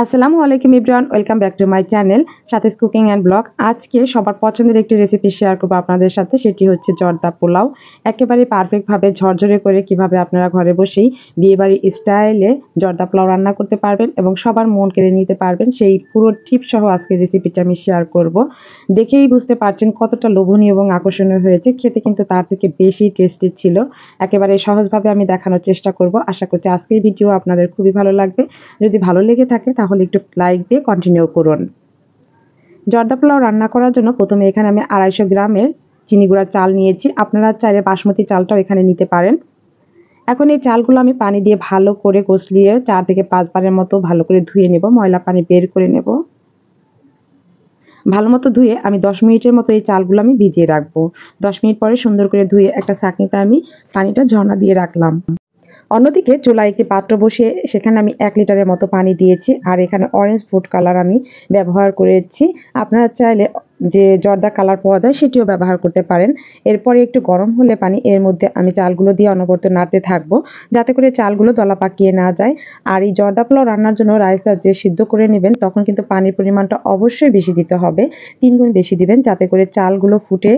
আসসালামু আলাইকুম everyone, welcome back to my channel সাথেস কুকিং অ্যান্ড ব্লগ। আজকে সবার পছন্দের একটি রেসিপি শেয়ার করবো আপনাদের সাথে, সেটি হচ্ছে জর্দা পোলাও। একেবারে পারফেক্টভাবে ঝরঝরে করে কিভাবে আপনারা ঘরে বসেই বিয়েবাড়ি স্টাইলে জর্দা পোলাও রান্না করতে পারবেন এবং সবার মন কেড়ে নিতে পারবেন, সেই পুরো টিপ সহ আজকের রেসিপিটা আমি শেয়ার করব। দেখেই বুঝতে পারছেন কতটা লোভনীয় এবং আকর্ষণীয় হয়েছে, খেতে কিন্তু তার থেকে বেশি টেস্টি ছিল। একেবারে সহজভাবে আমি দেখানোর চেষ্টা করব। আশা করছি আজকের ভিডিও আপনাদের খুবই ভালো লাগবে। যদি ভালো লেগে থাকে তাহলে একটু লাইক দিয়ে কন্টিনিউ করুন। জর্দা পোলাও রান্না করার জন্য প্রথমে এখানে আমি 250 গ্রামের চিনি গুঁড়া চাল নিয়েছি। আপনারা চাইলে বাসমতি চালটাও এখানে নিতে পারেন। এখন এই চালগুলো আমি পানি দিয়ে ভালো করে কষলিয়ে 4 থেকে 5 বারের মতো ভালো করে ধুয়ে নেব, ময়লা পানি বের করে নেব। ভালো মতো ধুয়ে আমি 10 মিনিটের মতো এই চালগুলো আমি ভিজিয়ে রাখবো। 10 মিনিট পরে সুন্দর করে ধুয়ে একটা ছাঁকনিতে আমি পানিটা ঝরনা দিয়ে রাখলাম। অন্যদিকে চুলায় একটি পাত্র বসিয়ে সেখানে আমি 1 লিটারের মতো পানি দিয়েছি, আর এখানে অরেঞ্জ ফুড কালার আমি ব্যবহার করেছি। আপনারা চাইলে যে জর্দা কালার পাওয়া যায় সেটিও ব্যবহার করতে পারেন। এরপরে একটু গরম হলে পানি, এর মধ্যে আমি চালগুলো দিয়ে অনবরত নাড়তে থাকবো যাতে করে চালগুলো দলা পাকিয়ে না যায়। আর এই জর্দা পোলাও রান্নার জন্য রাইসটা যে সিদ্ধ করে নেবেন তখন কিন্তু পানির পরিমাণটা অবশ্যই বেশি দিতে হবে, 3 গুণ বেশি দিবেন যাতে করে চালগুলো ফুটে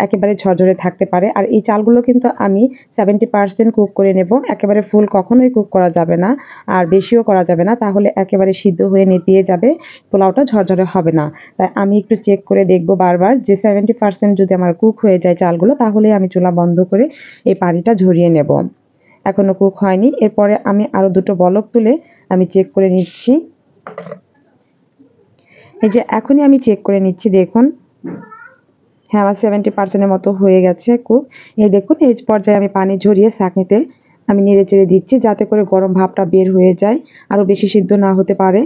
একেবারে ঝরঝরে থাকতে পারে। আর এই চালগুলো কিন্তু আমি 70% কুক করে নেব, একেবারে ফুল কখনোই কুক করা যাবে না, আর বেশিও করা যাবে না, তাহলে একেবারে সিদ্ধ হয়ে নেতিয়ে যাবে, পোলাওটা ঝরঝরে হবে না। তাই আমি একটু চেক করে দেখব বারবার যে 70% যদি আমার কুক হয়ে যায় চালগুলো, তাহলে আমি চুলা বন্ধ করে এই পানিটা ঝরিয়ে নেব। এখনো কুক হয়নি, এরপরে আমি আরো দুটো বলক তুলে আমি চেক করে নিচ্ছি। এই যে এখনই আমি চেক করে নিচ্ছি, দেখুন হ্যাঁ আমার 70%-এর মতো হয়ে গেছে কুক। এই দেখুন এই পর্যায়ে আমি পানি ঝরিয়ে ছাঁকনিতে আমি নেড়ে চেড়ে দিচ্ছি যাতে করে গরম ভাবটা বের হয়ে যায়, আরও বেশি সিদ্ধ না হতে পারে।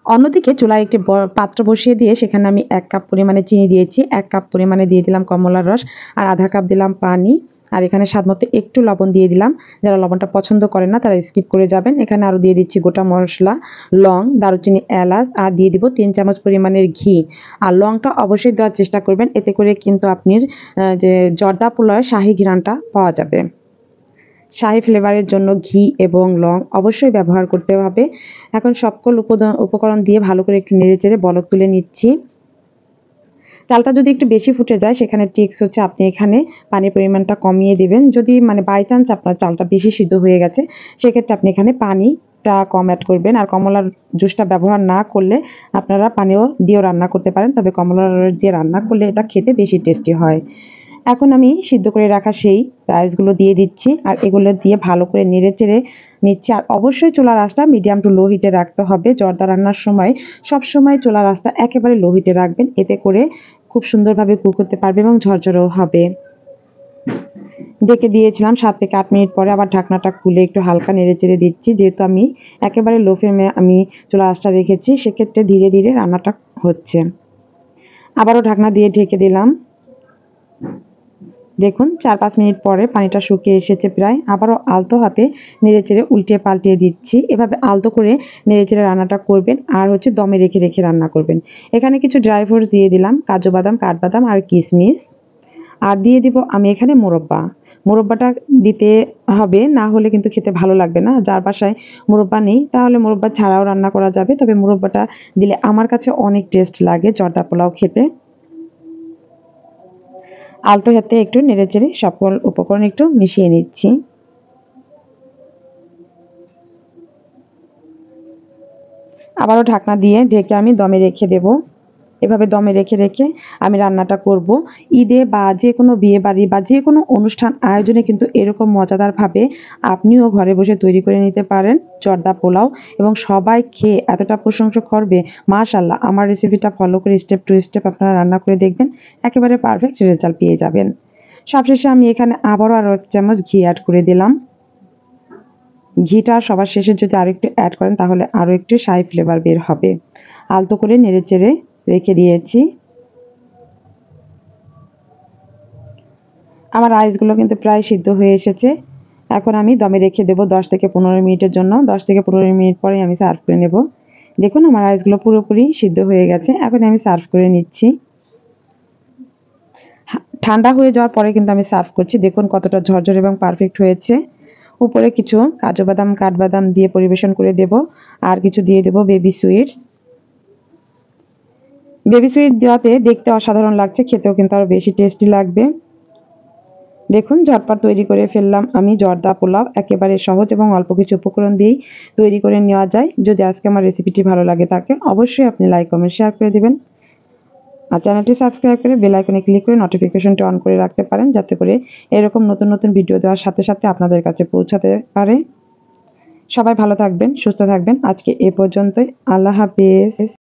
অন্যদিকে চুলায় একটি পাত্র বসিয়ে দিয়ে সেখানে আমি 1 কাপ পরিমাণে চিনি দিয়েছি, 1 কাপ পরিমাণে দিয়ে দিলাম কমলার রস, আর আধা কাপ দিলাম পানি, আর এখানে স্বাদমতো একটু লবণ দিয়ে দিলাম। যারা লবণটা পছন্দ করেন না তারা স্কিপ করে যাবেন। এখানে আরও দিয়ে দিচ্ছি গোটা মশলা, লং, দারুচিনি, এলাচ, আর দিয়ে দিব 3 চামচ পরিমাণের ঘি। আর লংটা অবশ্যই দেওয়ার চেষ্টা করবেন, এতে করে কিন্তু আপনার যে জর্দা পোলাওয়ের শাহী ঘ্রাণটা পাওয়া যাবে। শাহী ফ্লেভারের জন্য ঘি এবং লং অবশ্যই ব্যবহার করতে হবে। এখন সকল উপকরণ দিয়ে ভালো করে একটু নেড়েচেড়ে বলক তুলে নিচ্ছি। চালটা যদি একটু বেশি ফুটে যায় সেখানে ট্রিক্স হচ্ছে আপনি এখানে পানির পরিমাণটা কমিয়ে দেবেন। যদি বাই চান্স আপনার চালটা বেশি সিদ্ধ হয়ে গেছে সেক্ষেত্রে আপনি এখানে পানিটা কম অ্যাড করবেন। আর কমলার জুসটা ব্যবহার না করলে আপনারা পানিও দিয়েও রান্না করতে পারেন, তবে কমলার রস দিয়ে রান্না করলে এটা খেতে বেশি টেস্টি হয়। এখন আমি সিদ্ধ করে রাখা সেই রাইসগুলো দিয়ে দিচ্ছি, আর এগুলো দিয়ে ভালো করে নেড়েচেড়ে নিচ্ছি। আর অবশ্যই চুলার আঁচটা মিডিয়াম টু লো হিটে রাখতে হবে। জর্দা রান্নার সময় সবসময় চুলার আঁচটা একেবারে লো হিটে রাখবেন, এতে করে খুব সুন্দরভাবে কুক করতে পারবে এবং ঝরঝরেও হবে। ঢেকে দিয়েছিলাম 7 থেকে 8 মিনিট পরে আবার ঢাকনাটা খুলে একটু হালকা নেড়েচেড়ে দিচ্ছি। যেহেতু আমি একেবারে লো ফ্লেমে আমি চুলার আঁচটা রেখেছি সেক্ষেত্রে ধীরে ধীরে রান্নাটা হচ্ছে। আবারও ঢাকনা দিয়ে ঢেকে দিলাম। দেখুন 4-5 মিনিট পরে পানিটা শুকিয়ে এসেছে প্রায়। আবারও আলতো হাতে নেড়েচেড়ে উল্টিয়ে পাল্টিয়ে দিচ্ছি। এভাবে আলতো করে নেড়েচেড়ে রান্নাটা করবেন, আর হচ্ছে দমে রেখে রেখে রান্না করবেন। এখানে কিছু ড্রাই ফ্রুটস দিয়ে দিলাম, কাজু বাদাম, কাঠবাদাম আর কিশমিশ, আর দিয়ে দিব আমি এখানে মোরব্বা। মোরব্বাটা দিতে হবে, না হলে কিন্তু খেতে ভালো লাগবে না। যার বাসায় মোরব্বা নেই তাহলে মোরব্বা ছাড়াও রান্না করা যাবে, তবে মোরব্বাটা দিলে আমার কাছে অনেক টেস্ট লাগে জর্দা পোলাও খেতে। আলতো হাতে একটু নেড়েচেড়ে সকল উপকরণ একটু মিশিয়ে নিচ্ছি। আবারও ঢাকনা দিয়ে ঢেকে আমি দমে রেখে দেব। এভাবে দমে রেখে রেখে আমি রান্নাটা করব। ঈদে বা যে কোনো বিয়ে বাড়ি বা যে কোনো অনুষ্ঠান আয়োজনে কিন্তু এরকম মজাদারভাবে আপনিও ঘরে বসে তৈরি করে নিতে পারেন জর্দা পোলাও, এবং সবাই খেয়ে এতটা প্রশংসা করবে, মাশাআল্লাহ আমার রেসিপিটা ফলো করে স্টেপ টু স্টেপ আপনারা রান্না করে দেখবেন, একেবারে পারফেক্ট রেজাল্ট পেয়ে যাবেন। সবশেষে আমি এখানে আবারও আরও 1 চামচ ঘি অ্যাড করে দিলাম। ঘিটা সবার শেষে যদি আরও একটু অ্যাড করেন তাহলে আরও একটু শাহী ফ্লেভার বের হবে। আলতো করে নেড়েচেড়ে রেখে দিয়েছি। আমার রাইসগুলো কিন্তু প্রায় সিদ্ধ হয়ে এসেছে। এখন আমি দমে রেখে দেবো 10 থেকে 15 মিনিটের জন্য। 10 থেকে 15 মিনিট পরে আমি সার্ভ করে নেব। দেখুন আমার রাইসগুলো পুরোপুরি সিদ্ধ হয়ে গেছে। এখন আমি সার্ভ করে নিচ্ছি। ঠান্ডা হয়ে যাওয়ার পরে কিন্তু আমি সার্ভ করছি। দেখুন কতটা ঝরঝরে এবং পারফেক্ট হয়েছে। উপরে কিছু কাজু বাদাম, কাঠবাদাম দিয়ে পরিবেশন করে দেব। আর কিছু দিয়ে দেব বেবি সুইটস। বেবি সুইট দেওয়াতে দেখতে অসাধারণ লাগছে, খেতেও কিন্তু আরো বেশি টেস্টি লাগবে। দেখুন ঝটপট তৈরি করে ফেললাম আমি জর্দা পোলাও। একেবারে সহজ এবং অল্প কিছু উপকরণ দিয়েই তৈরি করে নেওয়া যায়। যদি আজকে আমার রেসিপিটি ভালো লাগে থাকে অবশ্যই আপনি লাইক কমেন্ট শেয়ার করে দিবেন। আর চ্যানেলটি সাবস্ক্রাইব করে বেল আইকনে ক্লিক করে নোটিফিকেশনটি অন করে রাখতে পারেন, যাতে করে এরকম নতুন নতুন ভিডিও দেওয়ার সাথে সাথে আপনাদের কাছে পৌঁছাতে পারে। সবাই ভালো থাকবেন, সুস্থ থাকবেন। আজকে এ পর্যন্তই। আল্লাহ হাফেজ।